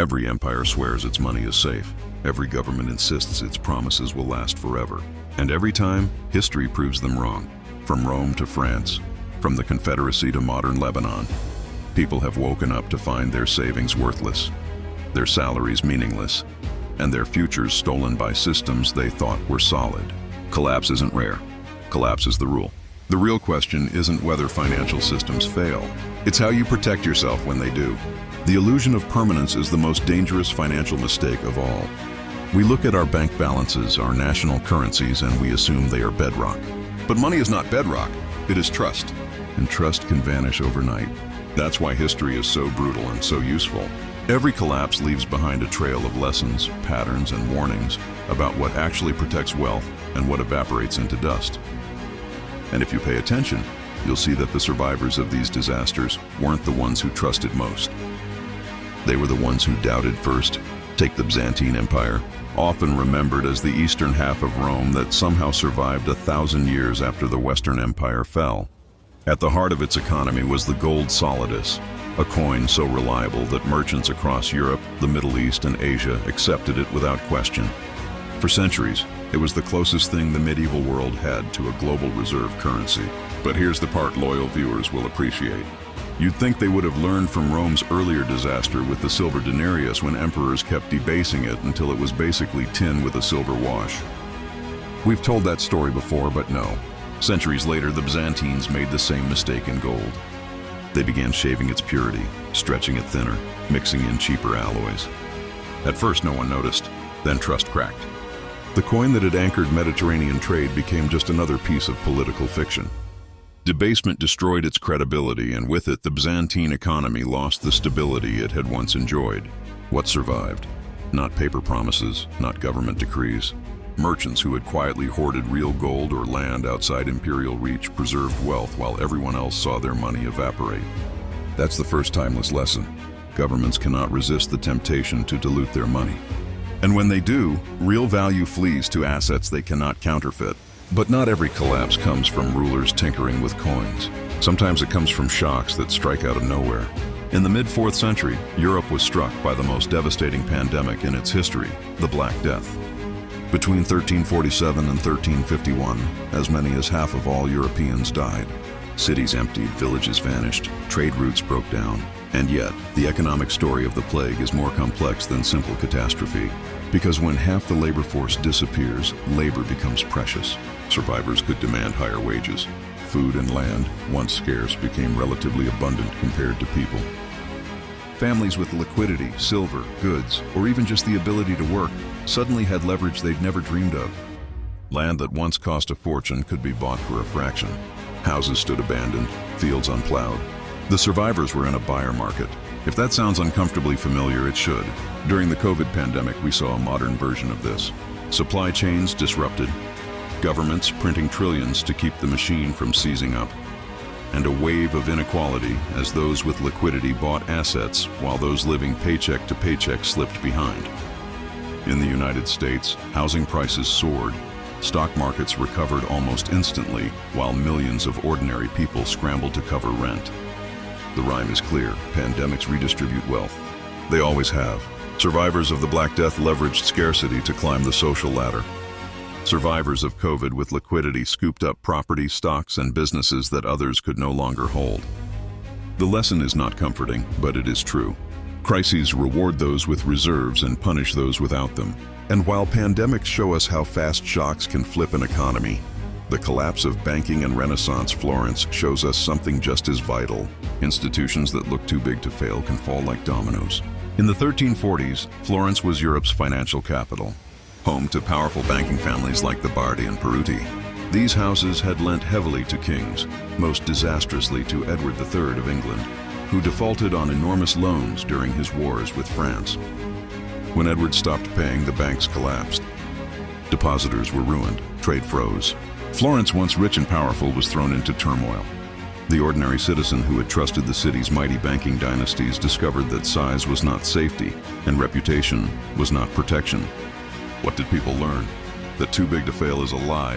Every empire swears its money is safe. Every government insists its promises will last forever. And every time, history proves them wrong. From Rome to France, from the Confederacy to modern Lebanon, people have woken up to find their savings worthless, their salaries meaningless, and their futures stolen by systems they thought were solid. Collapse isn't rare. Collapse is the rule. The real question isn't whether financial systems fail. It's how you protect yourself when they do. The illusion of permanence is the most dangerous financial mistake of all. We look at our bank balances, our national currencies, and we assume they are bedrock. But money is not bedrock, it is trust. And trust can vanish overnight. That's why history is so brutal and so useful. Every collapse leaves behind a trail of lessons, patterns, and warnings about what actually protects wealth and what evaporates into dust. And if you pay attention, you'll see that the survivors of these disasters weren't the ones who trusted most. They were the ones who doubted first. Take the Byzantine Empire, often remembered as the eastern half of Rome that somehow survived 1,000 years after the Western Empire fell. At the heart of its economy was the gold solidus, a coin so reliable that merchants across Europe, the Middle East, and Asia accepted it without question. For centuries, it was the closest thing the medieval world had to a global reserve currency. But here's the part loyal viewers will appreciate. You'd think they would have learned from Rome's earlier disaster with the silver denarius when emperors kept debasing it until it was basically tin with a silver wash. We've told that story before, but no. Centuries later, the Byzantines made the same mistake in gold. They began shaving its purity, stretching it thinner, mixing in cheaper alloys. At first, no one noticed, then trust cracked. The coin that had anchored Mediterranean trade became just another piece of political fiction. Debasement destroyed its credibility, and with it, the Byzantine economy lost the stability it had once enjoyed. What survived? Not paper promises, not government decrees. Merchants who had quietly hoarded real gold or land outside imperial reach preserved wealth while everyone else saw their money evaporate. That's the first timeless lesson. Governments cannot resist the temptation to dilute their money. And when they do, real value flees to assets they cannot counterfeit. But not every collapse comes from rulers tinkering with coins. Sometimes it comes from shocks that strike out of nowhere. In the mid-4th century, Europe was struck by the most devastating pandemic in its history, the Black Death. Between 1347 and 1351, as many as half of all Europeans died. Cities emptied, villages vanished, trade routes broke down. And yet, the economic story of the plague is more complex than simple catastrophe. Because when half the labor force disappears, labor becomes precious. Survivors could demand higher wages. Food and land, once scarce, became relatively abundant compared to people. Families with liquidity, silver, goods, or even just the ability to work suddenly had leverage they'd never dreamed of. Land that once cost a fortune could be bought for a fraction. Houses stood abandoned, fields unplowed. The survivors were in a buyer market. If that sounds uncomfortably familiar, it should. During the COVID pandemic, we saw a modern version of this. Supply chains disrupted, governments printing trillions to keep the machine from seizing up, and a wave of inequality as those with liquidity bought assets while those living paycheck to paycheck slipped behind. In the United States, housing prices soared. Stock markets recovered almost instantly, while millions of ordinary people scrambled to cover rent. The rhyme is clear: pandemics redistribute wealth. They always have. Survivors of the Black Death leveraged scarcity to climb the social ladder. Survivors of COVID with liquidity scooped up property, stocks, and businesses that others could no longer hold. The lesson is not comforting, but it is true. Crises reward those with reserves and punish those without them. And while pandemics show us how fast shocks can flip an economy, the collapse of banking and Renaissance Florence shows us something just as vital. Institutions that look too big to fail can fall like dominoes. In the 1340s, Florence was Europe's financial capital, home to powerful banking families like the Bardi and Peruti. These houses had lent heavily to kings, most disastrously to Edward III of England, who defaulted on enormous loans during his wars with France. When Edward stopped paying, the banks collapsed. Depositors were ruined, trade froze. Florence, once rich and powerful, was thrown into turmoil. The ordinary citizen who had trusted the city's mighty banking dynasties discovered that size was not safety, and reputation was not protection. What did people learn? That too big to fail is a lie,